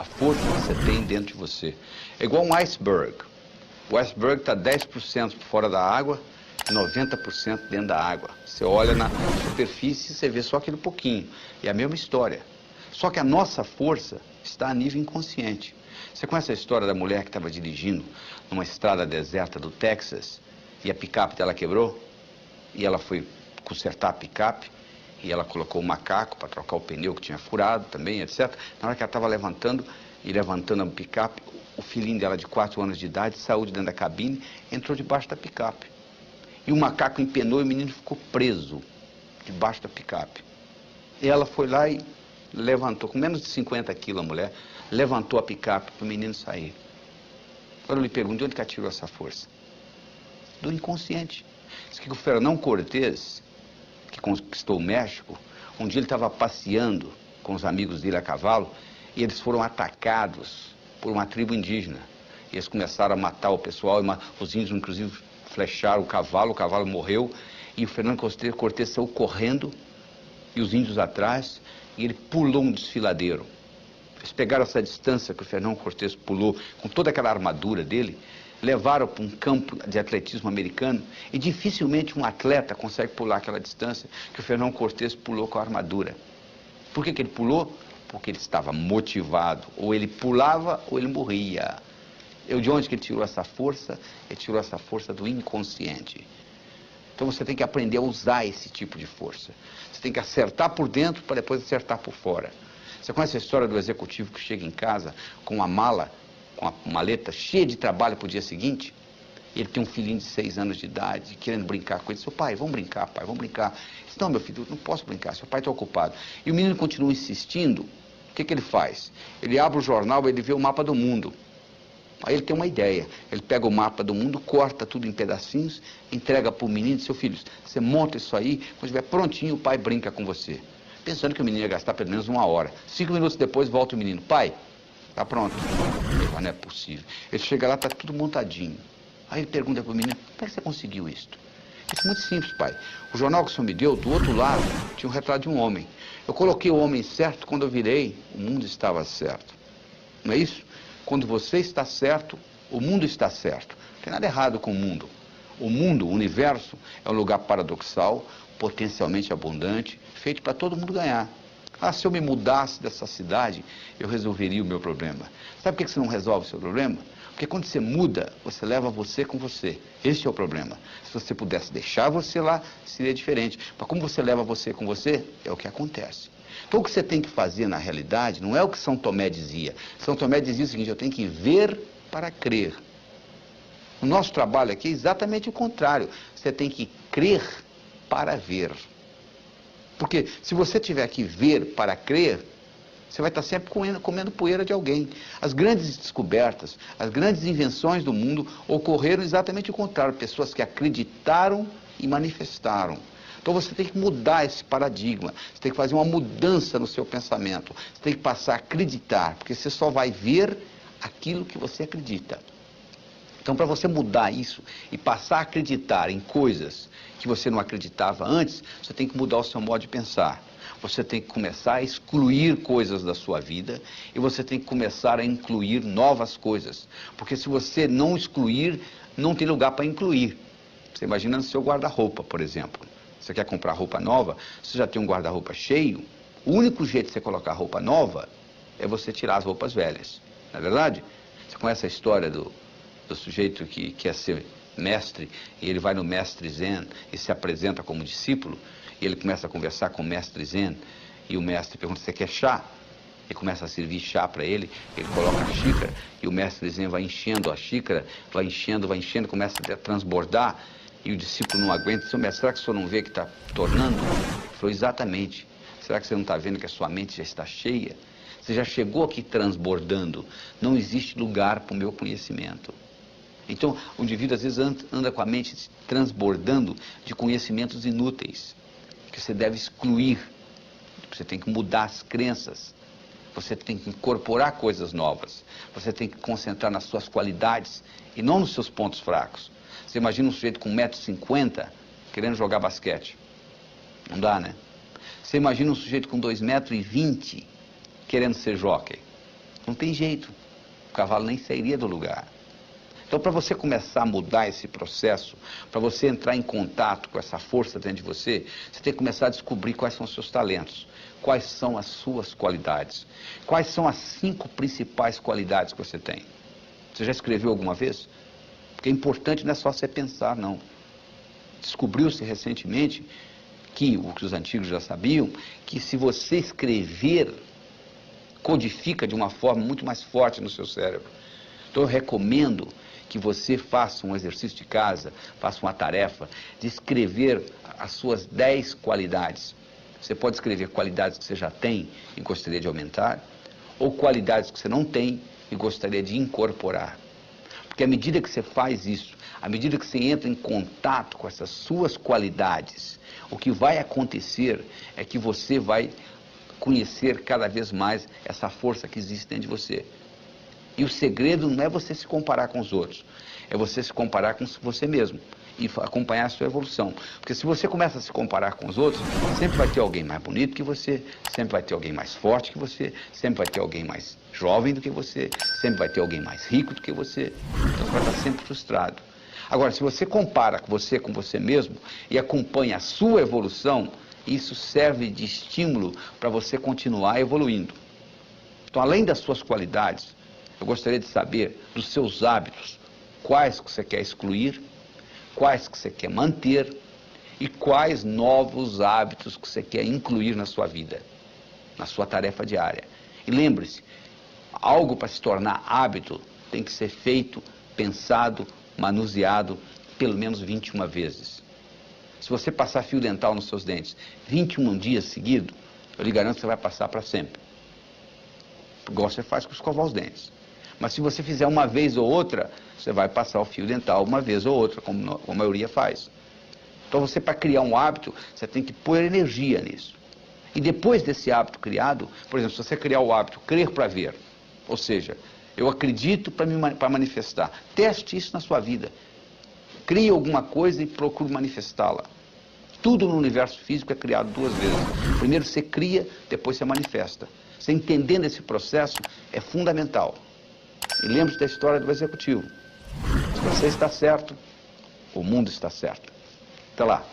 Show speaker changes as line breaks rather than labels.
a força que você tem dentro de você. É igual um iceberg. O iceberg está 10% fora da água e 90% dentro da água. Você olha na superfície e você vê só aquele pouquinho. É a mesma história. Só que a nossa força está a nível inconsciente. Você conhece a história da mulher que estava dirigindo numa estrada deserta do Texas e a picape dela quebrou? E ela foi consertar a picape e ela colocou o macaco para trocar o pneu que tinha furado também, etc. Na hora que ela estava levantando a picape, o filhinho dela de 4 anos de idade saiu de dentro da cabine, entrou debaixo da picape. E o macaco empenou e o menino ficou preso debaixo da picape. E ela foi lá e levantou, com menos de 50 quilos a mulher, levantou a picape para o menino sair. Agora eu lhe pergunto, de onde que ela tirou essa força? Do inconsciente. Diz que o Fernão Cortés, que conquistou o México, um dia ele estava passeando com os amigos dele a cavalo e eles foram atacados por uma tribo indígena. E eles começaram a matar o pessoal, os índios inclusive flecharam o cavalo morreu e o Fernando Cortés saiu correndo e os índios atrás e ele pulou um desfiladeiro. Eles pegaram essa distância que o Fernão Cortés pulou com toda aquela armadura dele, levaram para um campo de atletismo americano e dificilmente um atleta consegue pular aquela distância que o Fernão Cortés pulou com a armadura. Por que ele pulou? Porque ele estava motivado. Ou ele pulava ou ele morria. De onde que ele tirou essa força? Ele tirou essa força do inconsciente. Então você tem que aprender a usar esse tipo de força. Você tem que acertar por dentro para depois acertar por fora. Você conhece a história do executivo que chega em casa com uma mala, com a maleta cheia de trabalho para o dia seguinte? Ele tem um filhinho de 6 anos de idade, querendo brincar com ele. Seu pai, vamos brincar, pai, vamos brincar. Ele disse, não, meu filho, eu não posso brincar, seu pai está ocupado. E o menino continua insistindo. O que ele faz? Ele abre o jornal, ele vê o mapa do mundo. Aí ele tem uma ideia. Ele pega o mapa do mundo, corta tudo em pedacinhos, entrega para o menino e diz, seu filho, você monta isso aí, quando estiver prontinho, o pai brinca com você. Pensando que o menino ia gastar pelo menos 1 hora. 5 minutos depois, volta o menino. Pai, tá pronto. Não é possível. Ele chega lá, tá tudo montadinho. Aí ele pergunta para o menino, como é que você conseguiu isso? Isso é muito simples, pai. O jornal que o senhor me deu, do outro lado, tinha um retrato de um homem. Eu coloquei o homem certo, quando eu virei, o mundo estava certo. Não é isso? Quando você está certo, o mundo está certo. Não tem nada errado com o mundo. O mundo, o universo, é um lugar paradoxal, potencialmente abundante, feito para todo mundo ganhar. Ah, se eu me mudasse dessa cidade, eu resolveria o meu problema. Sabe por que você não resolve o seu problema? Porque quando você muda, você leva você com você. Esse é o problema. Se você pudesse deixar você lá, seria diferente. Mas como você leva você com você, é o que acontece. Então o que você tem que fazer na realidade não é o que São Tomé dizia. São Tomé dizia o seguinte, eu tenho que ver para crer. O nosso trabalho aqui é exatamente o contrário. Você tem que crer para ver. Porque se você tiver que ver para crer, você vai estar sempre comendo poeira de alguém. As grandes descobertas, as grandes invenções do mundo ocorreram exatamente o contrário. Pessoas que acreditaram e manifestaram. Então você tem que mudar esse paradigma. Você tem que fazer uma mudança no seu pensamento. Você tem que passar a acreditar, porque você só vai ver aquilo que você acredita. Então, para você mudar isso e passar a acreditar em coisas que você não acreditava antes, você tem que mudar o seu modo de pensar. Você tem que começar a excluir coisas da sua vida e você tem que começar a incluir novas coisas. Porque se você não excluir, não tem lugar para incluir. Você imagina no seu guarda-roupa, por exemplo. Você quer comprar roupa nova, você já tem um guarda-roupa cheio, o único jeito de você colocar roupa nova é você tirar as roupas velhas. Não é verdade? Você conhece a história do sujeito que quer ser mestre, e ele vai no mestre Zen e se apresenta como discípulo, e ele começa a conversar com o mestre Zen, e o mestre pergunta, você quer chá? Ele começa a servir chá para ele, ele coloca a xícara, e o mestre Zen vai enchendo a xícara, vai enchendo, começa a transbordar, e o discípulo não aguenta, seu mestre, será que o senhor não vê que está tornando? Ele falou, exatamente, será que você não está vendo que a sua mente já está cheia? Você já chegou aqui transbordando, não existe lugar para o meu conhecimento. Então, o indivíduo às vezes anda com a mente transbordando de conhecimentos inúteis, que você deve excluir. Você tem que mudar as crenças, você tem que incorporar coisas novas, você tem que concentrar nas suas qualidades e não nos seus pontos fracos. Você imagina um sujeito com 1,50 m querendo jogar basquete. Não dá, né? Você imagina um sujeito com 2,20 m querendo ser jockey. Não tem jeito. O cavalo nem sairia do lugar. Então, para você começar a mudar esse processo, para você entrar em contato com essa força dentro de você, você tem que começar a descobrir quais são os seus talentos, quais são as suas qualidades, quais são as 5 principais qualidades que você tem. Você já escreveu alguma vez? Porque é importante, não é só você pensar, não. Descobriu-se recentemente que, o que os antigos já sabiam, que se você escrever, codifica de uma forma muito mais forte no seu cérebro. Então eu recomendo que você faça um exercício de casa, faça uma tarefa de escrever as suas 10 qualidades. Você pode escrever qualidades que você já tem e gostaria de aumentar, ou qualidades que você não tem e gostaria de incorporar. Porque à medida que você faz isso, à medida que você entra em contato com essas suas qualidades, o que vai acontecer é que você vai conhecer cada vez mais essa força que existe dentro de você. E o segredo não é você se comparar com os outros, é você se comparar com você mesmo e acompanhar a sua evolução. Porque se você começa a se comparar com os outros, sempre vai ter alguém mais bonito que você, sempre vai ter alguém mais forte que você, sempre vai ter alguém mais jovem do que você, sempre vai ter alguém mais rico do que você. Então você vai estar sempre frustrado. Agora, se você compara com você mesmo e acompanha a sua evolução, isso serve de estímulo para você continuar evoluindo. Então, além das suas qualidades, eu gostaria de saber dos seus hábitos, quais que você quer excluir, quais que você quer manter e quais novos hábitos que você quer incluir na sua vida, na sua tarefa diária. E lembre-se, algo para se tornar hábito tem que ser feito, pensado, manuseado pelo menos 21 vezes. Se você passar fio dental nos seus dentes 21 dias seguidos, eu lhe garanto que você vai passar para sempre. Igual você faz com escovar os dentes. Mas se você fizer uma vez ou outra, você vai passar o fio dental uma vez ou outra, como a maioria faz. Então você, para criar um hábito, você tem que pôr energia nisso. E depois desse hábito criado, por exemplo, se você criar o hábito crer para ver, ou seja, eu acredito para manifestar, teste isso na sua vida. Crie alguma coisa e procure manifestá-la. Tudo no universo físico é criado 2 vezes. Primeiro você cria, depois você manifesta. Você entendendo esse processo é fundamental. E lembre-se da história do executivo. Se você está certo, o mundo está certo. Até lá.